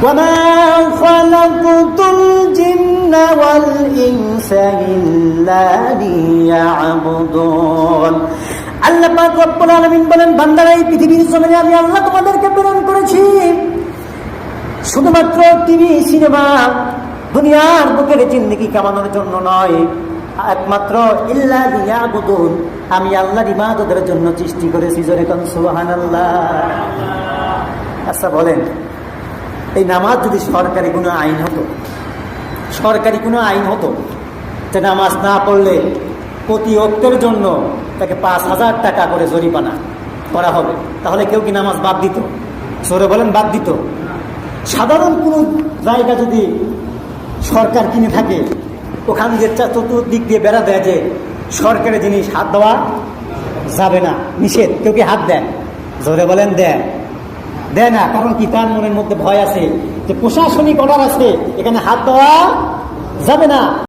وما خلقت الجن والإنس إلا ليعبدون আল্লাহ পাক রব্বুল আলামিন বলেন, বান্দারা এই পৃথিবীর জমিনে আমি আল্লাহ তোমাদেরকে প্রেরণ করেছি শুধুমাত্র টিভি সিনেমা দুনিয়ার বুকের জিন্দেগি কামানোর জন্য নয়, একমাত্র ইল্লা লিয়াবুদুন, আমি আল্লাহর ইবাদতের জন্য সৃষ্টি করেছি। জোরে কোন সুবহানাল্লাহ। আচ্ছা বলেন, এই নামাজ যদি সরকারি কোনো আইন হতো, সরকারি কোনো আইন হতো যে নামাজ না পড়লে প্রতি ওয়াক্তের জন্য তাকে 5,000 টাকা করে জরিমানা করা হবে, তাহলে কেউ কি নামাজ বাদ দিত? জোরে বলেন, বাদ দিত? সাধারণ কোনো জায়গা যদি সরকার কিনে থাকে, ওখান দিয়ে চতুর্দিক দিয়ে বেড়া দেয় যে সরকারি জিনিস হাত দেওয়া যাবে না, নিষেধ, কেউ কি হাত দেয়? জোরে বলেন, দেয়? দেয় না। কারণ কি? তার মনের মধ্যে ভয় আছে যে প্রশাসনিক অর্ডার আছে, এখানে হাত দেওয়া যাবে না।